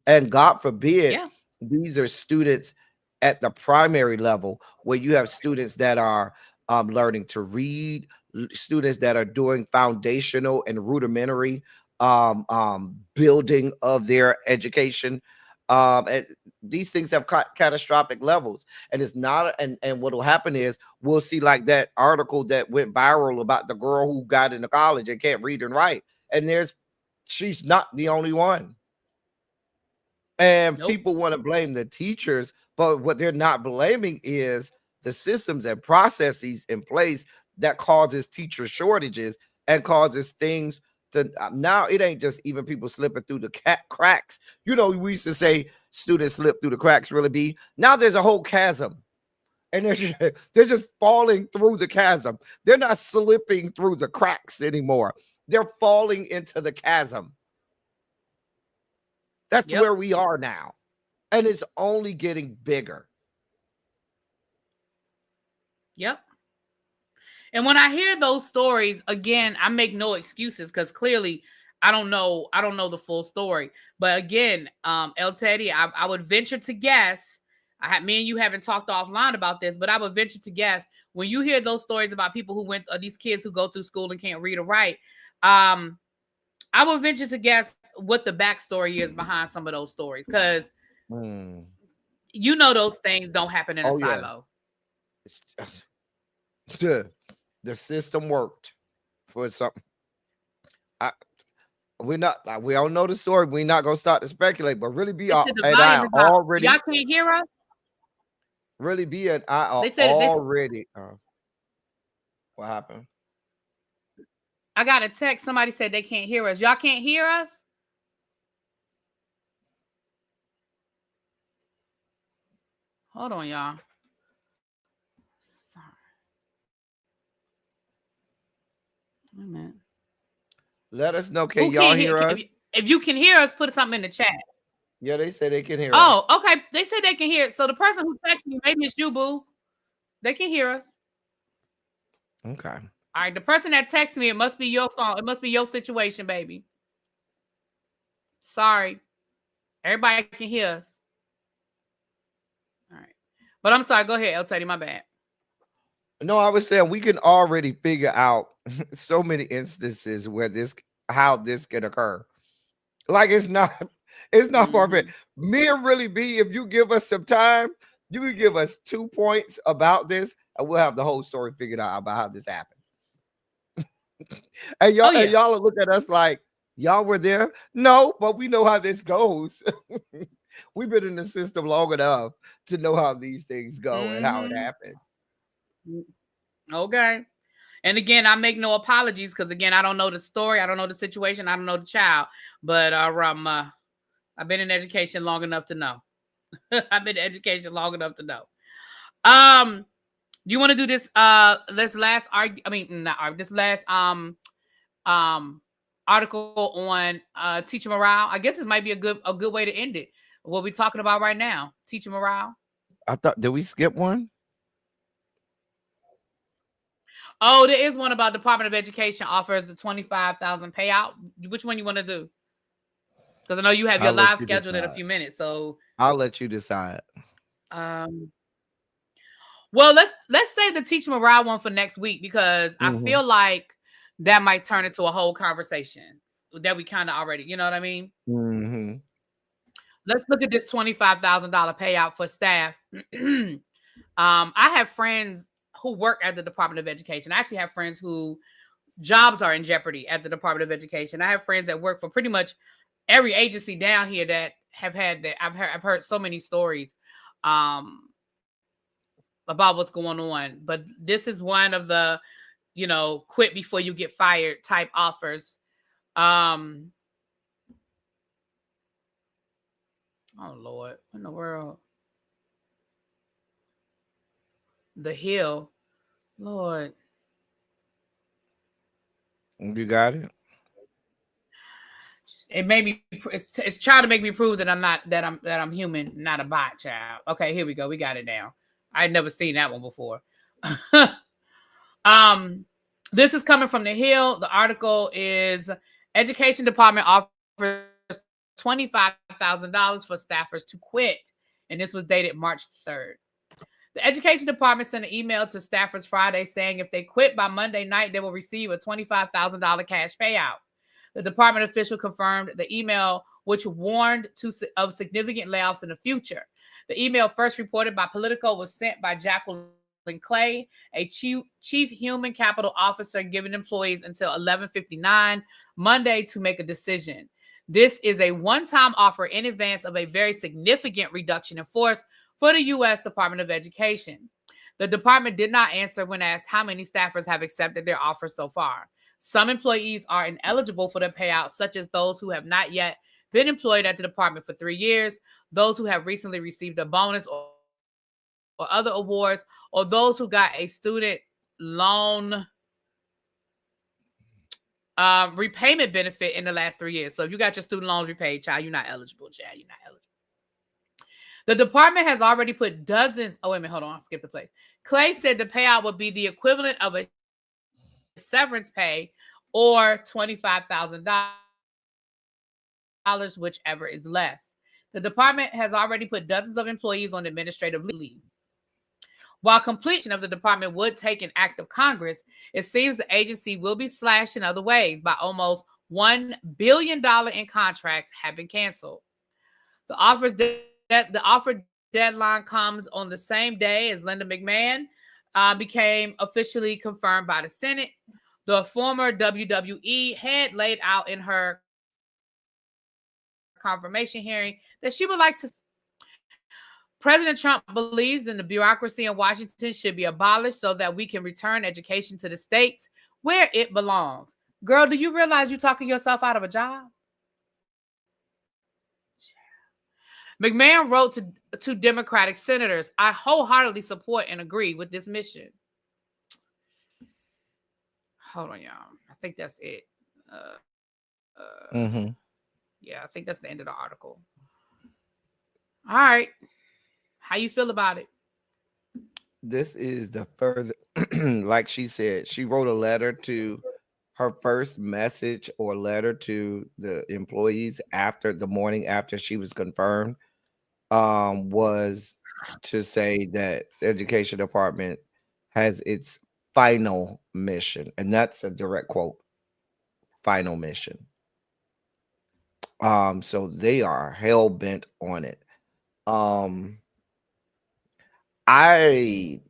And God forbid, Yeah. these are students at the primary level where you have students that are learning to read, students that are doing foundational and rudimentary building of their education. And these things have catastrophic levels. And it's not, and what will happen is we'll see like that article that went viral about the girl who got into college and can't read and write. And she's not the only one. And Nope. people want to blame the teachers, but what they're not blaming is the systems and processes in place that causes teacher shortages and causes things to now it ain't just even people slipping through the cracks. You know, we used to say students slip through the cracks, really be. Now there's a whole chasm. And they're just falling through the chasm. They're not slipping through the cracks anymore. They're falling into the chasm. That's where we are now. And it's only getting bigger. Yep. And when I hear those stories, again, I make no excuses because clearly I don't know the full story. But again, El Teddy, I would venture to guess. Me and you haven't talked offline about this, but I would venture to guess when you hear those stories about people who these kids who go through school and can't read or write. I would venture to guess what the backstory is behind some of those stories, because you know those things don't happen in a silo. The system worked for something. We don't know the story. We're not gonna start to speculate, but really be and I already. Y'all can't hear us. Really be and I are already. What happened? I got a text. Somebody said they can't hear us. Y'all can't hear us? Hold on, y'all. Sorry. Wait a minute. Let us know. Can y'all hear us? If you can hear us, put something in the chat. Yeah, they say they can hear us. Oh, okay. They say they can hear it. So the person who texted me, maybe it's you, boo. They can hear us. Okay. All right, the person that texted me, it must be your phone. It must be your situation, baby. Sorry. Everybody can hear us. All right. But I'm sorry. Go ahead, El Teddy. My bad. No, I was saying we can already figure out so many instances where how this can occur. Like it's not far-fetched. Me and Really B, if you give us some time, you can give us 2 points about this, and we'll have the whole story figured out about how this happened. And y'all, and y'all look at us like y'all were there. No, but we know how this goes. We've been in the system long enough to know how these things go and how it happened. Okay. And again, I make no apologies because again, I don't know the story, I don't know the situation, I don't know the child. But I've been in education long enough to know. I've been in education long enough to know. Do you want to do this this last article on teacher morale? I guess it might be a good way to end it. What we're talking about right now, teacher morale. Did we skip one? Oh, there is one about Department of Education offers a $25,000 payout. Which one you want to do? Because I know you have your live scheduled in a few minutes, so I'll let you decide. Well, let's say the teacher morale one for next week because I feel like that might turn into a whole conversation that we kind of already, you know what I mean? Let's look at this $25,000 payout for staff. I have friends who work at the Department of Education. I actually have friends who jobs are in jeopardy at the Department of Education. I have friends that work for pretty much every agency down here that have had that. I've heard so many stories about what's going on. But this is one of the, quit before you get fired type offers. Oh Lord, what in the world? The Hill, Lord. You got it. It made me. It's trying to make me prove that I'm human, not a bot, child. Okay, here we go. We got it now. I'd never seen that one before. This is coming from the Hill. The article is Education Department offers $25,000 for staffers to quit. And this was dated March 3rd. The Education Department sent an email to staffers Friday saying if they quit by Monday night, they will receive a $25,000 cash payout. The department official confirmed the email, which warned of significant layoffs in the future. The email, first reported by Politico, was sent by Jacqueline Clay, a chief human capital officer, giving employees until 11:59 Monday to make a decision. This is a one-time offer in advance of a very significant reduction in force for the U.S. Department of Education. The department did not answer when asked how many staffers have accepted their offer so far. Some employees are ineligible for the payout, such as those who have not yet been employed at the department for 3 years, those who have recently received a bonus or other awards, or those who got a student loan repayment benefit in the last 3 years. So if you got your student loans repaid, child, you're not eligible, child. You're not eligible. The department has already put dozens. Oh, wait a minute. Hold on. I skipped the place. Clay said the payout would be the equivalent of a severance pay or $25,000, whichever is less. The department has already put dozens of employees on administrative leave. While completion of the department would take an act of Congress, it seems the agency will be slashed in other ways. By almost $1 billion in contracts have been canceled. The offer deadline comes on the same day as Linda McMahon became officially confirmed by the Senate. The former WWE head laid out in her confirmation hearing that she would like to. President Trump believes in the bureaucracy in Washington should be abolished so that we can return education to the states where it belongs. Girl, do you realize you're talking yourself out of a job? McMahon wrote to Democratic senators, I wholeheartedly support and agree with this mission. Hold on, y'all. I think that's it. Yeah, I think that's the end of the article. All right. How you feel about it? This is the further, like she said, she wrote a letter to her first message or letter to the employees after the morning after she was confirmed, was to say that the education department has its final mission, and that's a direct quote, final mission. So they are hell bent on it. I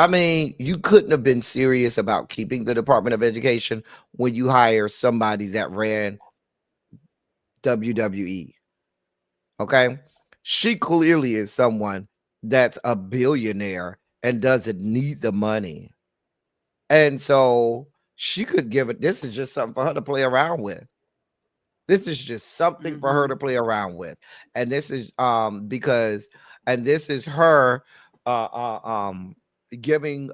mean, you couldn't have been serious about keeping the Department of Education when you hire somebody that ran WWE. Okay. She clearly is someone that's a billionaire and doesn't need the money. And so she could give it. This is just something for her to play around with. This is just something for her to play around with. And this is because, and this is her giving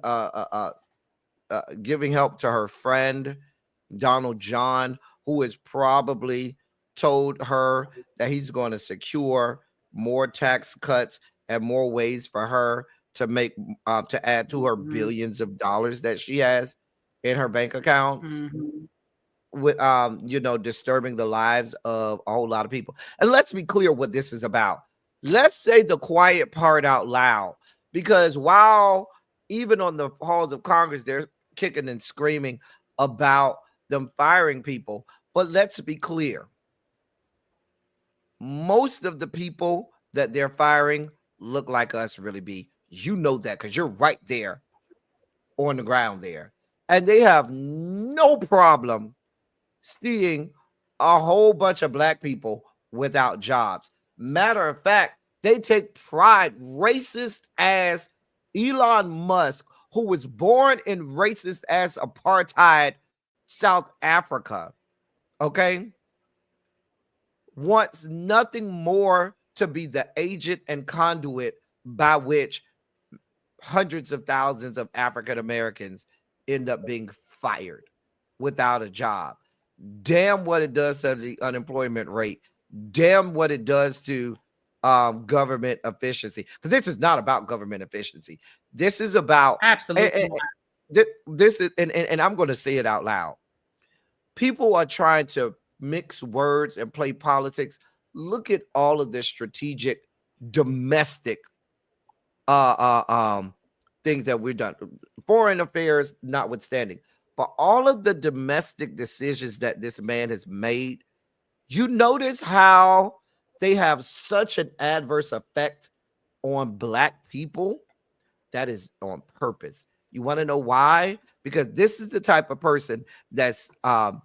giving help to her friend Donald John, who has probably told her that he's going to secure more tax cuts and more ways for her to make to add to her billions of dollars that she has in her bank accounts. With disturbing the lives of a whole lot of people. And let's be clear what this is about. Let's say the quiet part out loud, because while even on the halls of Congress they're kicking and screaming about them firing people, but let's be clear, most of the people that they're firing look like us, really be. You know that because you're right there on the ground there, and they have no problem seeing a whole bunch of black people without jobs. Matter of fact, they take pride, racist as Elon Musk, who was born in racist as apartheid South Africa, okay, wants nothing more to be the agent and conduit by which hundreds of thousands of African Americans end up being fired without a job. Damn what it does to the unemployment rate. Damn what it does to government efficiency, because this is not about government efficiency. This is about Absolutely. this is, and I'm going to say it out loud. People are trying to mix words and play politics. Look at all of the strategic domestic things that we've done, foreign affairs notwithstanding, but all of the domestic decisions that this man has made. You notice how they have such an adverse effect on Black people? That is on purpose. You want to know why? Because this is the type of person that's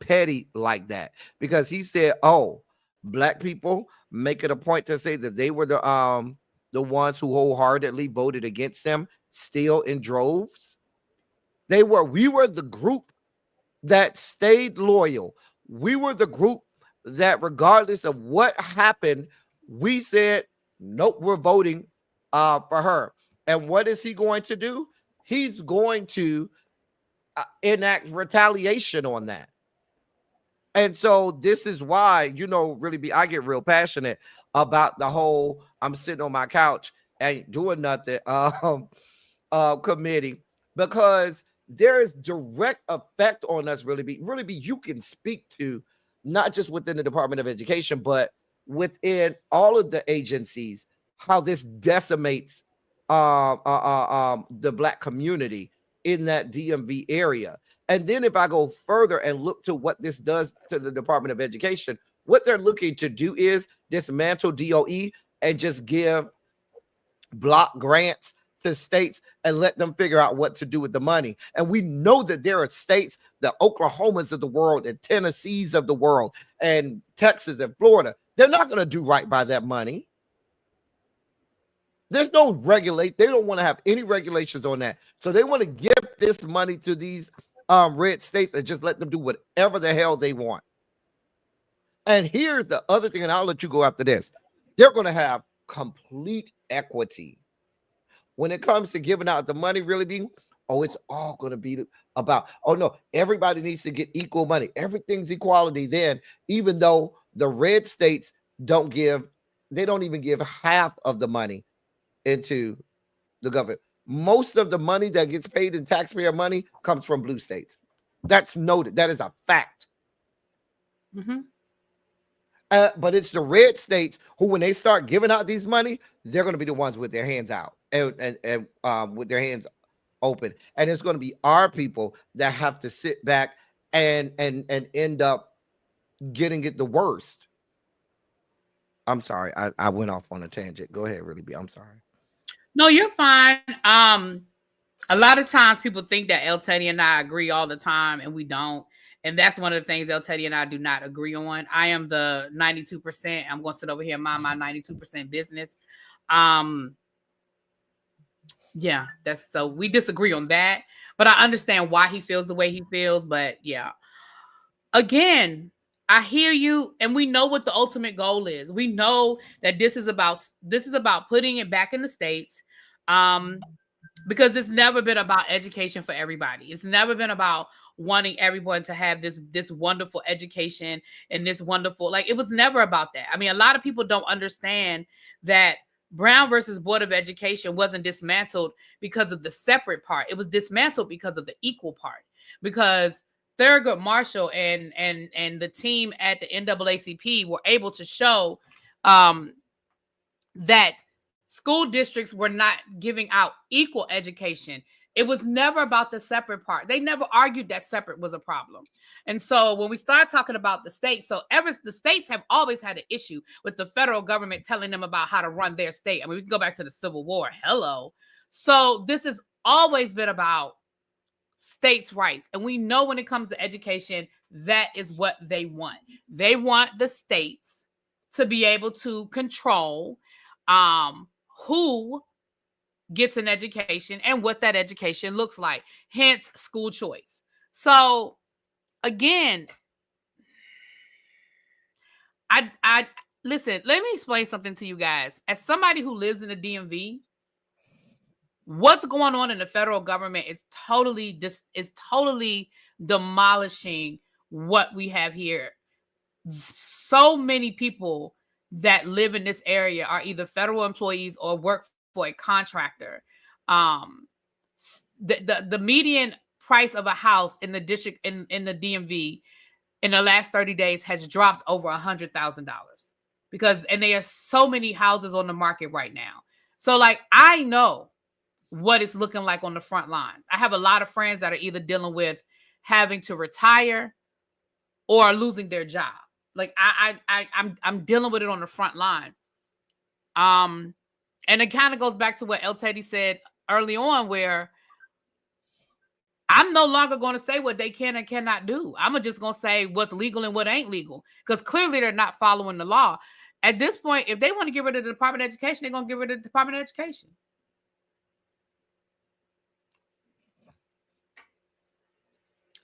petty like that. Because he said, "Oh, Black people make it a point to say that they were the ones who wholeheartedly voted against them, still in droves. We were the group that stayed loyal. We were the group that, regardless of what happened, we said, nope, we're voting for her." And what is he going to do? He's going to enact retaliation on that. And so this is why, I get real passionate about the whole I'm sitting on my couch and doing nothing committee, because there is direct effect on us. Really, you can speak to not just within the Department of Education, but within all of the agencies, how this decimates the Black community in that DMV area. And then if I go further and look to what this does to the Department of Education, what they're looking to do is dismantle DOE and just give block grants to states and let them figure out what to do with the money. And we know that there are states, the Oklahomas of the world and Tennessees of the world and Texas and Florida, they're not going to do right by that money. There's no they don't want to have any regulations on that. So they want to give this money to these red states and just let them do whatever the hell they want. And here's the other thing, and I'll let you go after this. They're going to have complete equity when it comes to giving out the money. It's all going to be about, oh no, everybody needs to get equal money. Everything's equality then, even though the red states don't even give half of the money into the government. Most of the money that gets paid in taxpayer money comes from blue states. That's noted. That is a fact. Mm-hmm. But it's the red states who, when they start giving out these money, they're going to be the ones with their hands out and with their hands open. And it's going to be our people that have to sit back and end up getting it the worst. I'm sorry. I went off on a tangent. Go ahead, ReallyB. I'm sorry. No, you're fine. A lot of times people think that El Teddy and I agree all the time, and we don't. And that's one of the things El Teddy and I do not agree on. I am the 92%. I'm going to sit over here and mind my 92% business. Yeah, so we disagree on that. But I understand why he feels the way he feels. But yeah, again, I hear you, and we know what the ultimate goal is. We know that this is about putting it back in the states, because it's never been about education for everybody. It's never been about wanting everyone to have this wonderful education and this wonderful, it was never about that. I mean, a lot of people don't understand that Brown versus Board of Education wasn't dismantled because of the separate part. It was dismantled because of the equal part, because Thurgood Marshall and the team at the NAACP were able to show that school districts were not giving out equal education. It was never about the separate part. They never argued that separate was a problem. And so when we start talking about the states, the states have always had an issue with the federal government telling them about how to run their state. I mean, we can go back to the Civil War. Hello. So this has always been about states' rights. And we know when it comes to education, that is what they want. They want the states to be able to control who gets an education and what that education looks like. Hence, school choice. So again, I listen, let me explain something to you guys. As somebody who lives in the DMV, what's going on in the federal government is totally demolishing what we have here. So many people that live in this area are either federal employees or work for a contractor. Um, the median price of a house in the district in the DMV in the last 30 days has dropped over $100,000 and there are so many houses on the market right now. So like, I know what it's looking like on the front lines. I have a lot of friends that are either dealing with having to retire or losing their job. Like I'm dealing with it on the front line. And it kind of goes back to what El Teddy said early on, where I'm no longer going to say what they can and cannot do. I'm just going to say what's legal and what ain't legal, because clearly they're not following the law. At this point, if they want to get rid of the Department of Education, they're going to get rid of the Department of Education.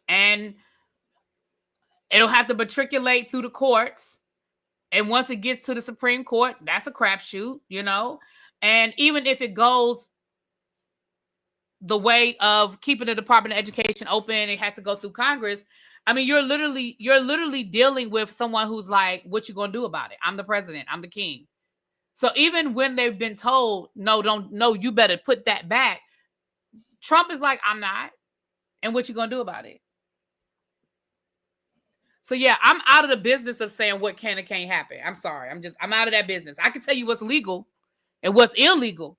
And it'll have to matriculate through the courts. And once it gets to the Supreme Court, that's a crapshoot, you know? And even if it goes the way of keeping the Department of Education open, it has to go through Congress. I mean, you're literally dealing with someone who's like, what you gonna do about it? I'm the president, I'm the king. So even when they've been told, no, you better put that back, Trump is like, I'm not. And what you gonna do about it? So yeah, I'm out of the business of saying what can and can't happen. I'm sorry. I'm out of that business. I can tell you what's legal and what's illegal,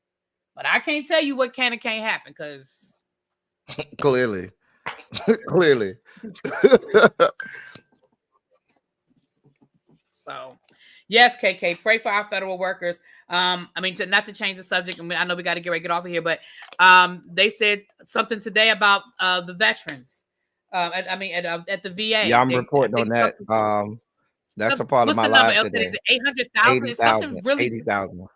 but I can't tell you what can and can't happen, because clearly. So yes, KK, pray for our federal workers. I mean, not to change the subject. I know we got to get off of here, but they said something today about the veterans. At the VA. Yeah, I'm reporting on that. That's a part of my life today. Is it 800,000? It's something really 80,000.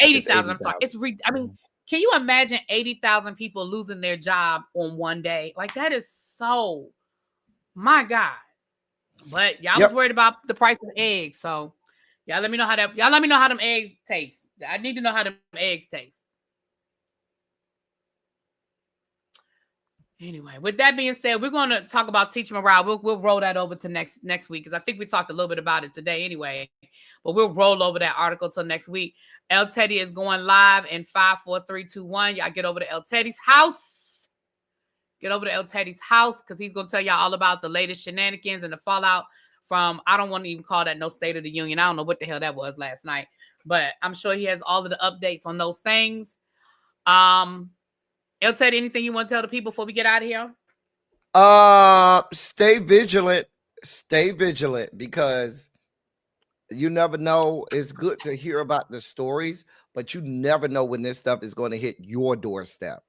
80,000. I'm sorry. I mean, can you imagine 80,000 people losing their job on one day? Like, that is so, my God. But y'all was worried about the price of eggs, so y'all let me know how them eggs taste. I need to know how them eggs taste. Anyway, with that being said, we're going to talk about teacher morale. We'll roll that over to next week, because I think we talked a little bit about it today anyway. But we'll roll over that article till next week. El Teddy is going live in 5, 4, 3, 2, 1. Y'all get over to El Teddy's house. Get over to El Teddy's house, because he's going to tell y'all all about the latest shenanigans and the fallout from, I don't want to even call that no State of the Union. I don't know what the hell that was last night. But I'm sure he has all of the updates on those things. El Teddy, anything you want to tell the people before we get out of here? Stay vigilant. Stay vigilant, because you never know. It's good to hear about the stories, but you never know when this stuff is going to hit your doorstep.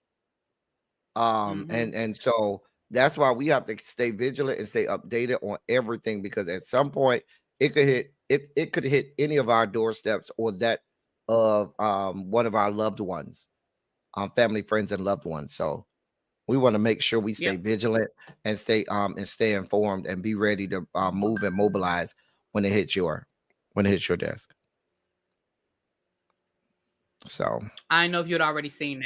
And so that's why we have to stay vigilant and stay updated on everything, because at some point it could hit any of our doorsteps, or that of one of our loved ones. Family, friends, and loved ones. So we want to make sure we stay vigilant and stay informed and be ready to move and mobilize when it hits your desk. So I know if you'd already seen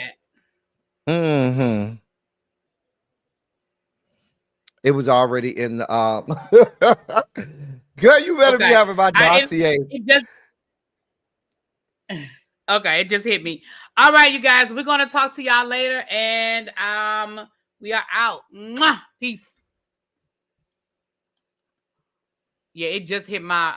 that. It was already in the girl, you better be having my dossier. Okay, it just hit me. All right, you guys, we're going to talk to y'all later, and we are out. Mwah! Peace. Yeah, it just hit my